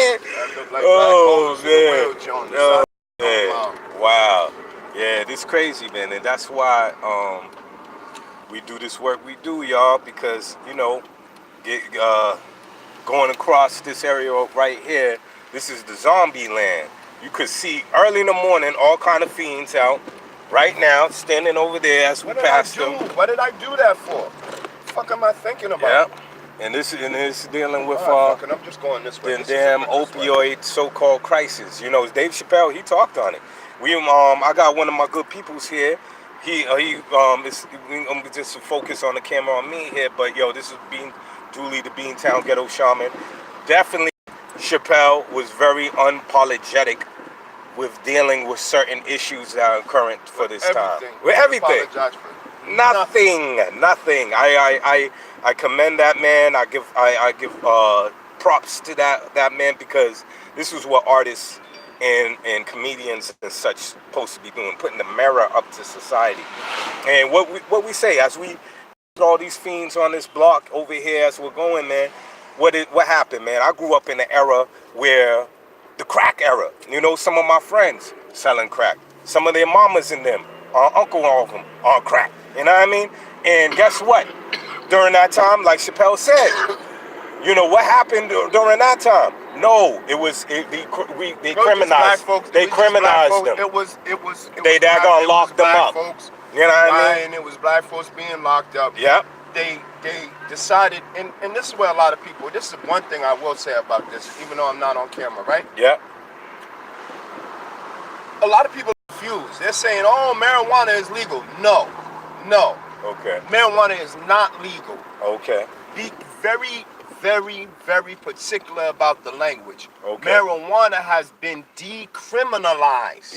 That look like Oh, black holes man. with a wheel on the Oh, side. man. Wow. Yeah, this crazy, man. And that's why we do this work we do, y'all, because, you know, going across this area right here, this is the zombie land. You could see early in the morning all kind of fiends out right now, standing over there as we pass them. What did I do that for? The fuck am I thinking about? Yeah. And this is dealing with I'm just going this way. the damn opioid so-called crisis. You know, Dave Chappelle, he talked on it. I got one of my good peoples here. I'm just focus on the camera on me here, but yo, this is Julie, the Beantown Ghetto Shaman. Definitely, Chappelle was very unapologetic with dealing with certain issues that are current for this time. With everything. Nothing. I commend that man. I give props to that man, because this is what artists and comedians and such supposed to be doing, putting the mirror up to society. And what we say as we all these fiends on this block over here as we're going, man. What happened, man? I grew up in the era where the crack era. You know, some of my friends selling crack. Some of their mamas and them, uncle of them, on crack. You know what I mean? And guess what? During that time, like Chappelle said, you know what happened during that time? No, they criminalized. They criminalized them. It was they gonna lock them up. Folks, you know what I mean? And it was black folks being locked up. Yep. They decided, and this is where a lot of people. This is one thing I will say about this, even though I'm not on camera, right? Yep. A lot of people are confused. They're saying, "Oh, marijuana is legal." No. Okay. Marijuana is not legal. Okay. Be very, very, very particular about the language. Okay. Marijuana has been decriminalized.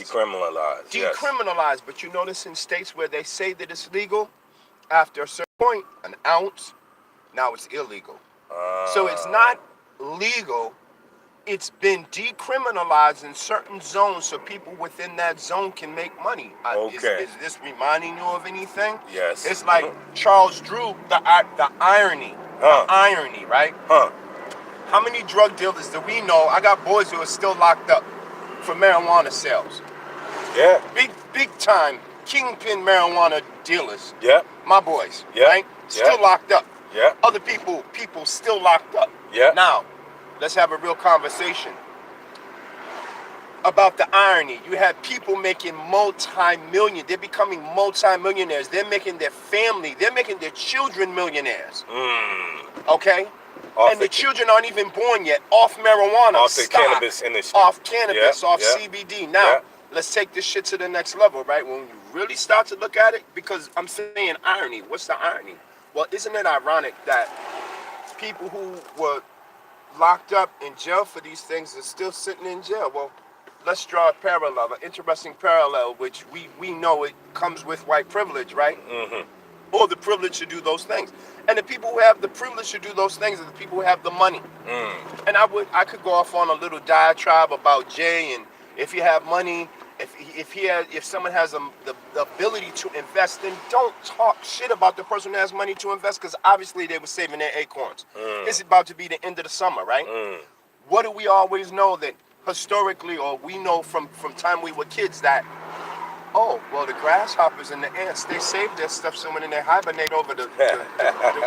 Decriminalized. But you notice in states where they say that it's legal, after a certain point, an ounce, now it's illegal. So it's not legal. It's been decriminalized in certain zones so people within that zone can make money. Okay. Is this reminding you of anything? Yes. It's like Charles Drew, the irony. The irony, right? How many drug dealers do we know? I got boys who are still locked up for marijuana sales. Yeah. Big time kingpin marijuana dealers. Yeah. My boys. Yeah. Right? Still locked up. Yeah. Other people still locked up. Yeah. Now, let's have a real conversation about the irony. You have people making they're becoming multi-millionaires. They're making their family, they're making their children millionaires. Okay? And the children aren't even born yet, off marijuana. Off the cannabis industry. Off cannabis, off CBD. Now, let's take this shit to the next level, right? When you really start to look at it, because I'm saying irony. What's the irony? Well, isn't it ironic that people who were locked up in jail for these things are still sitting in jail? Well, let's draw a parallel, an interesting parallel, which we know it comes with white privilege, right? Or the privilege to do those things. And the people who have the privilege to do those things are the people who have the money. And I could go off on a little diatribe about Jay, and if you have money, if someone has the ability to invest, then don't talk shit about the person who has money to invest, because obviously they were saving their acorns. It's about to be the end of the summer, right? What do we always know that historically, or we know from time we were kids, that the grasshoppers and the ants, they save their stuff, so when they hibernate over the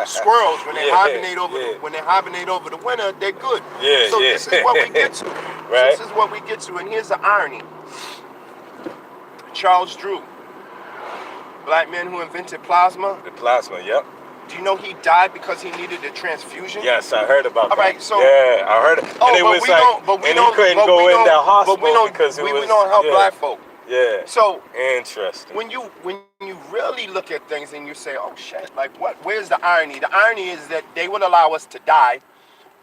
squirrels, when they hibernate over the winter, they're good. This is what we get to. Right. This is what we get to, and here's the irony. Charles Drew, black man who invented plasma. The plasma, yep. Do you know he died because he needed a transfusion? Yes, I heard about that. All right, so yeah, I heard it. And it was like, and he couldn't go in that hospital because it was. We don't help black folk. Yeah. So interesting. When you really look at things and you say, oh shit, like what? Where's the irony? The irony is that they would allow us to die.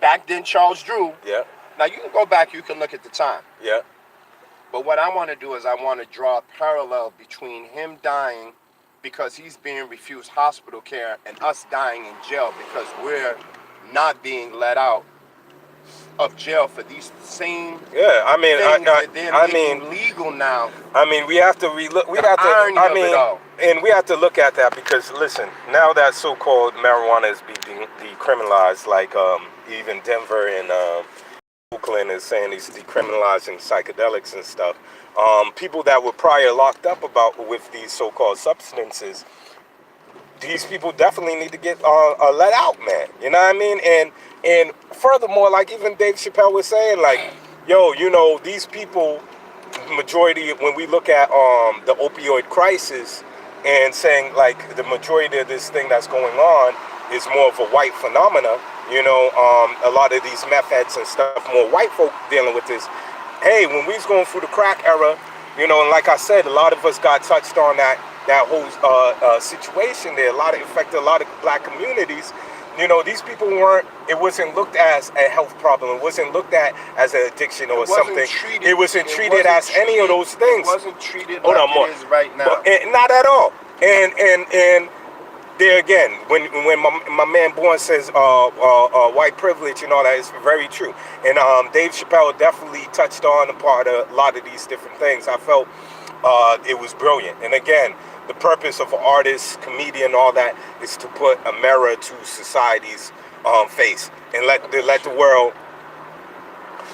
Back then, Charles Drew. Yeah. Now you can go back. You can look at the time. Yeah. But what I want to do is I want to draw a parallel between him dying because he's being refused hospital care and us dying in jail because we're not being let out of jail for these same things that they're making legal now. I mean, we have to relook. We have to. I mean, and we have to look at that because listen, now that so-called marijuana is being decriminalized, like even Denver and Oakland is saying he's decriminalizing psychedelics and stuff. People that were prior locked up about with these so-called substances, these people definitely need to get let out, man. You know what I mean? And furthermore, like even Dave Chappelle was saying, like, yo, you know, these people, majority, when we look at the opioid crisis and saying like the majority of this thing that's going on is more of a white phenomena, you know, a lot of these meth heads and stuff, more white folk dealing with this. Hey, when we was going through the crack era, you know, and like I said, a lot of us got touched on that whole situation there. A lot of affected a lot of black communities. You know, these people weren't, it wasn't looked as a health problem. It wasn't looked at as an addiction or something. It wasn't treated as any of those things. It wasn't treated like it is right now. But, not at all. And there again, when my man Bourne says white privilege and all that, is very true. And Dave Chappelle definitely touched on a lot of these different things. I felt it was brilliant. And again, the purpose of an artist, comedian, all that is to put a mirror to society's face and let the world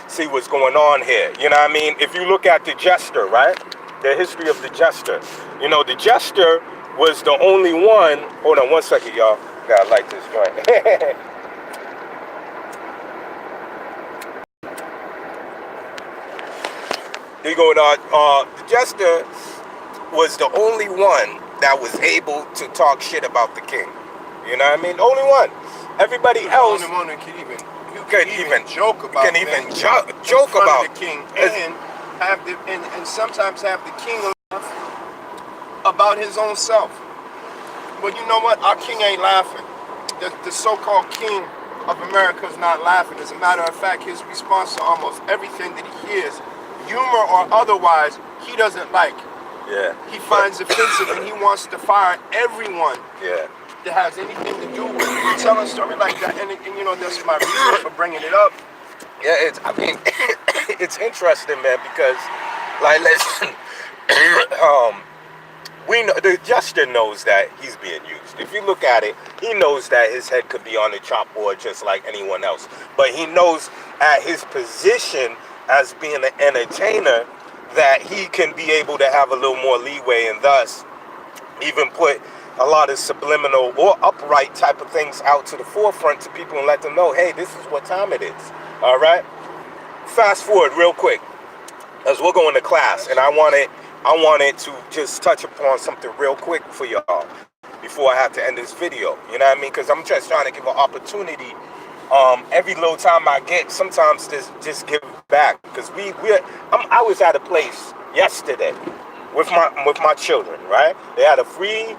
see what's going on here. You know what I mean? If you look at the Jester, right? The history of the Jester. You know, the Jester was the only one. Hold on one second, y'all. Gotta light this joint. There you go. The Jester was the only one that was able to talk shit about the king. You know what I mean? The only one. Everybody else. The only one that could even joke about. Can even joke about the king and and sometimes have the king about his own self. But you know what? Our king ain't laughing. The so-called king of America is not laughing. As a matter of fact, his response to almost everything that he hears, humor or otherwise, he doesn't like. Yeah. He finds offensive and he wants to fire everyone that has anything to do with it. Tell a story like that, and you know, that's my reason for bringing it up. Yeah, it's interesting, man, because, like, listen, we know, the Jester knows that he's being used. If you look at it, he knows that his head could be on the chalkboard just like anyone else. But he knows at his position as being an entertainer that he can be able to have a little more leeway and thus even put a lot of subliminal or upright type of things out to the forefront to people and let them know, hey, this is what time it is. All right? Fast forward real quick as we're going to class, and I wanted to just touch upon something real quick for y'all before I have to end this video. You know what I mean? Because I'm just trying to give an opportunity. Every little time I get, sometimes just give back. Because I was at a place yesterday with my children, right? They had a free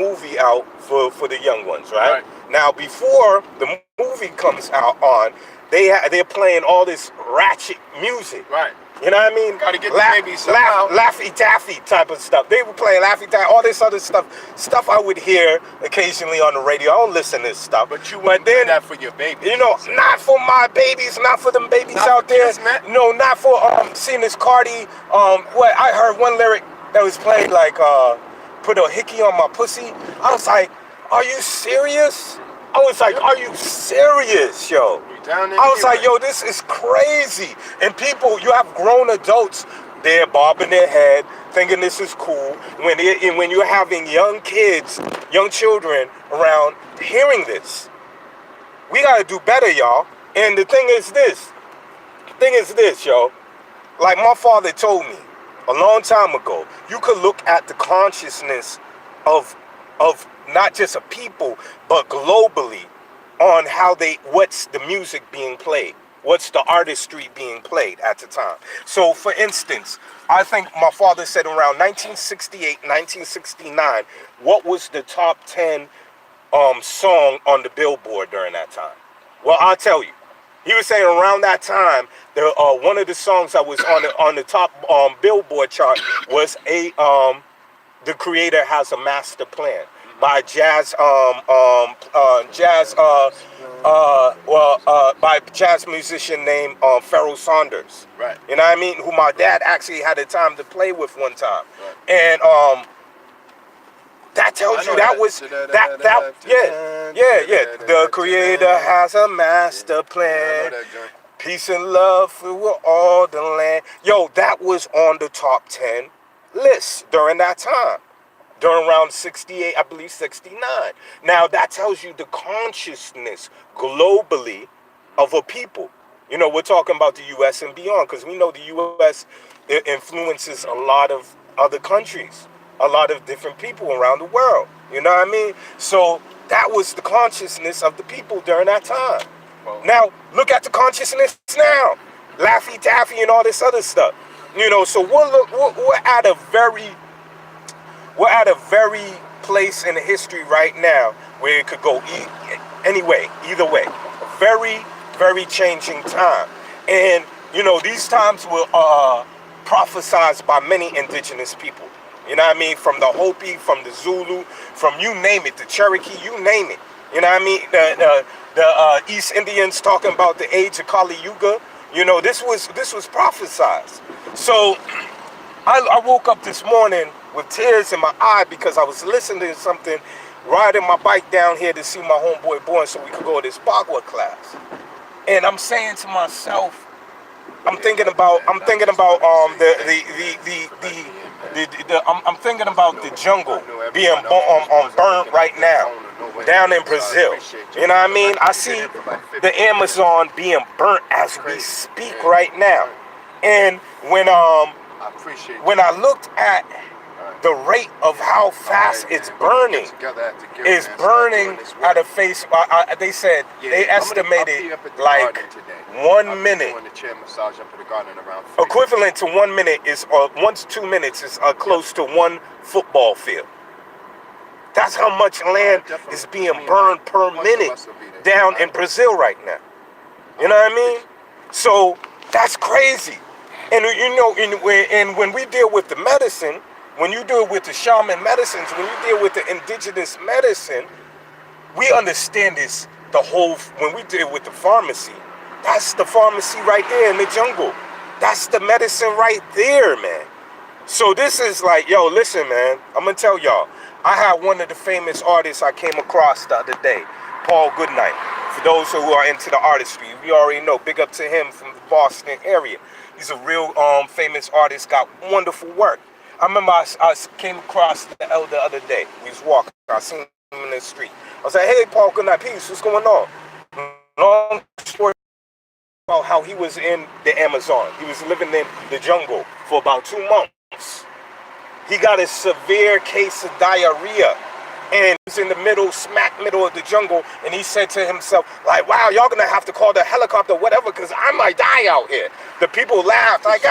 movie out for the young ones, right? Now before the movie comes out on, they're playing all this ratchet music. Right. You know what I mean? Gotta get the baby somehow. Laffy Taffy type of stuff. They were playing Laffy Taffy, all this other stuff. Stuff I would hear occasionally on the radio. I don't listen to this stuff. But you wouldn't do that for your baby. You know, not for my babies, not for them babies not out there. Kids, man. No, not for seeing this Cardi. What I heard one lyric that was played like put a hickey on my pussy. I was like, are you serious? I was like, are you serious, yo? I was like, yo, this is crazy. And people, you have grown adults, they're bobbing their head, thinking this is cool. When you're having young kids, young children around hearing this, we gotta do better, y'all. And the thing is this, yo. Like my father told me a long time ago, you could look at the consciousness of not just a people, but globally on what's the music being played, what's the artistry being played at the time. So for instance, I think my father said around 1968, 1969, what was the top 10 song on the Billboard during that time? Well, I'll tell you. He was saying around that time, one of the songs that was on the top Billboard chart was The Creator Has a Master Plan by by jazz musician named Pharoah Saunders. Right. You know what I mean? Who my dad actually had the time to play with one time. Right. And That tells you that was yeah. The Creator has a master plan. Peace and love for all the land. Yo, that was on the top 10 list during that time. During around 68, I believe 69. Now, that tells you the consciousness globally of a people. You know, we're talking about the U.S. and beyond, because we know the U.S. influences a lot of other countries, a lot of different people around the world. You know what I mean? So that was the consciousness of the people during that time. Now, look at the consciousness now. Laffy Taffy and all this other stuff. You know, so we're at a very place in history right now where it could go either way. A very, very changing time. And, you know, these times were prophesized by many indigenous people. You know what I mean? From the Hopi, from the Zulu, from you name it, the Cherokee, you name it. You know what I mean? The East Indians talking about the age of Kali Yuga. You know, this was prophesied. So I woke up this morning with tears in my eye because I was listening to something, riding my bike down here to see my homeboy born so we could go to this Bagua class. And I'm saying to myself, I'm thinking about the jungle being burned right now down in Brazil. You know what I mean? I see the Amazon being burnt as we speak right now. And when I looked at the rate of how fast it's burning at a face. They said they estimated like 1 minute. Equivalent to 1 minute is 1 to 2 minutes is close to one football field. That's how much land is being burned per minute down in Brazil right now. You know what I mean? So that's crazy. And you know, and when we deal with the medicine, when you deal with the shaman medicines, when you deal with the indigenous medicine, we understand this, when we deal with the pharmacy, that's the pharmacy right there in the jungle. That's the medicine right there, man. So this is like, yo, listen, man, I'm going to tell y'all, I had one of the famous artists I came across the other day, Paul Goodnight. For those who are into the artistry, we already know, big up to him from the Boston area. He's a real famous artist, got wonderful work. I remember I came across the elder the other day. We was walking. I seen him in the street. I was like, hey, Paul, good night, peace. What's going on? Long story about how he was in the Amazon. He was living in the jungle for about 2 months. He got a severe case of diarrhea. And he was in the smack middle of the jungle. And he said to himself, like, wow, y'all going to have to call the helicopter, whatever, because I might die out here. The people laughed, like,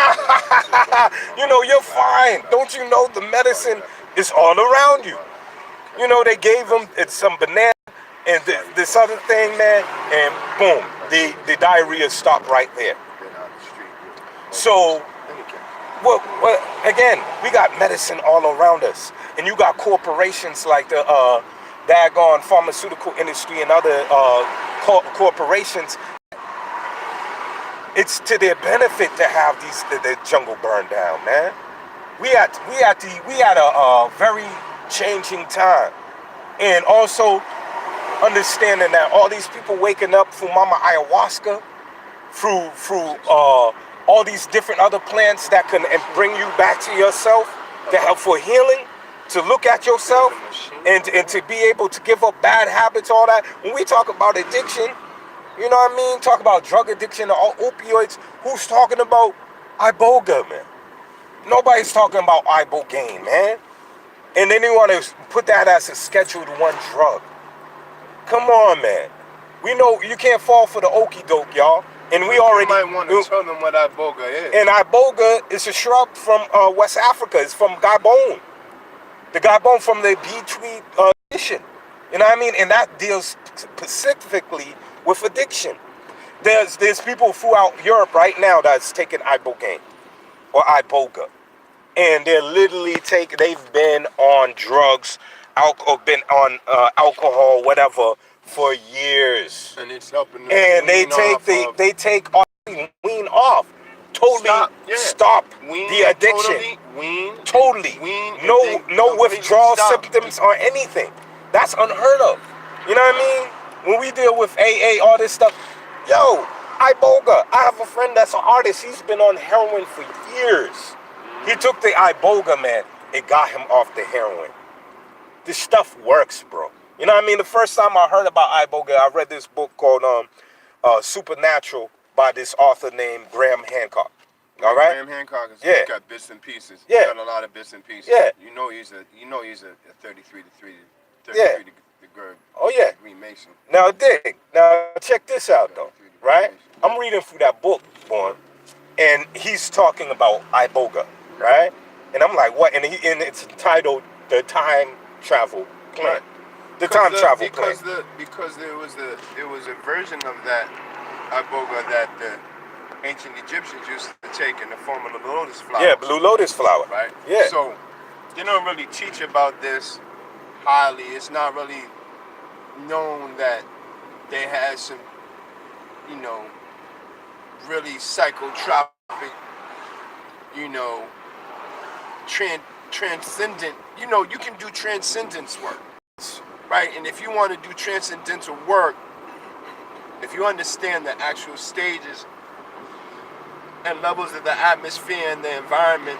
you know, you're fine. Don't you know the medicine is all around you? You know, they gave him some banana and this other thing, man, and boom, the diarrhea stopped right there. So, well, again, we got medicine all around us. And you got corporations like the daggone pharmaceutical industry and other corporations. It's to their benefit to have the jungle burned down, man. We at a very changing time, and also understanding that all these people waking up from Mama Ayahuasca, through all these different other plants that can bring you back to yourself, to help for healing. To look at yourself and to be able to give up bad habits, all that. When we talk about addiction, you know what I mean? Talk about drug addiction or opioids. Who's talking about iboga, man? Nobody's talking about ibogaine, man. And then they want to put that as a Scheduled 1 drug. Come on, man. We know you can't fall for the okie doke, y'all. And we already might want to tell them what iboga is. And iboga is a shrub from West Africa. It's from Gabon. The Gabon from the B-tree addiction. You know what I mean? And that deals specifically with addiction. There's people throughout Europe right now that's taking ibogaine or iboga. And they're literally they've been on drugs, been on alcohol, whatever, for years. And it's helping them. And they take wean off. Totally stop the addiction. wean. Totally. Wean. No, no completely withdrawal stop. symptoms or anything. That's unheard of. You know what I mean? When we deal with AA, all this stuff, yo, iboga. I have a friend that's an artist. He's been on heroin for years. He took the iboga, man. It got him off the heroin. This stuff works, bro. You know what I mean? The first time I heard about iboga, I read this book called Supernatural by this author named Graham Hancock. All right? Graham Hancock has Yeah. got bits and pieces. Yeah. He's got a lot of bits and pieces. Yeah. You know he's a 33 to 3 Yeah. Oh yeah. degree Mason. Now dig. Now check this out though. Right? I'm reading through that book, Born, and he's talking about iboga, right? And I'm like, what? And it's entitled The Time Travel Plan. The Time Travel Plan. Because there was a version of that iboga that the ancient Egyptians used to take in the form of the lotus flower. Yeah, blue lotus flower. Right? Yeah. So they don't really teach about this highly. It's not really known that they had some, you know, really psychotropic, you know, transcendent. You know, you can do transcendence work, right? And if you want to do transcendental work, if you understand the actual stages and levels of the atmosphere and the environment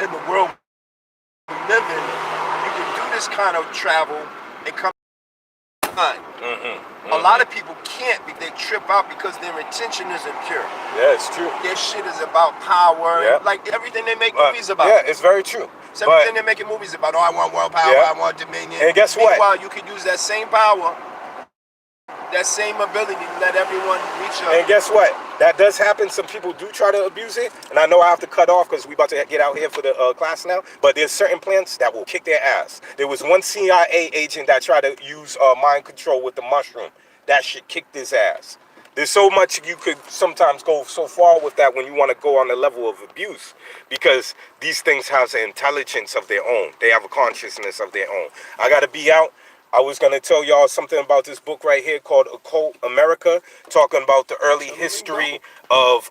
in the world we live in, you can do this kind of travel and come on. A lot of people can't. They trip out because their intention isn't pure. Yeah, it's true. Their shit is about power. Yeah. Like everything they make movies about. Yeah, it's very true. It's everything they're making movies about. Oh, I want world power. Yeah. I want dominion. And guess what? Meanwhile, you could use that same power, that same ability to let everyone reach up. And guess what? That does happen. Some people do try to abuse it. And I know I have to cut off because we about to get out here for the class now. But there's certain plants that will kick their ass. There was one CIA agent that tried to use mind control with the mushroom. That shit kicked his ass. There's so much you could sometimes go so far with that when you want to go on the level of abuse. Because these things have an intelligence of their own. They have a consciousness of their own. I got to be out. I was going to tell y'all something about this book right here called Occult America, talking about the early history of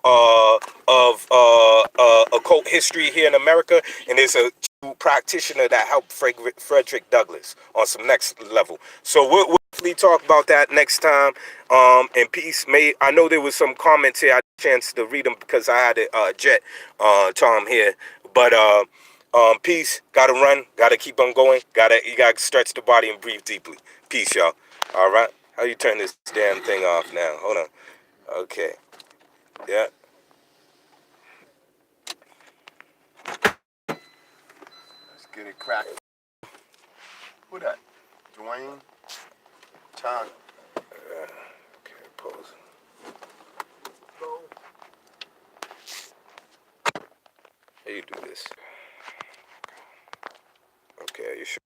occult history here in America. And there's a practitioner that helped Frederick Douglass on some next level. So we'll definitely talk about that next time. And peace. I know there was some comments here. I had a chance to read them because I had a jet, Tom here. But peace. Gotta run. Gotta keep on going. You gotta stretch the body and breathe deeply. Peace, y'all. All right. How you turn this damn thing off now? Hold on. Okay. Yeah. Let's get it cracked. Who that? Dwayne? Tom? Okay, pause. How you do this? Okay, are you sure?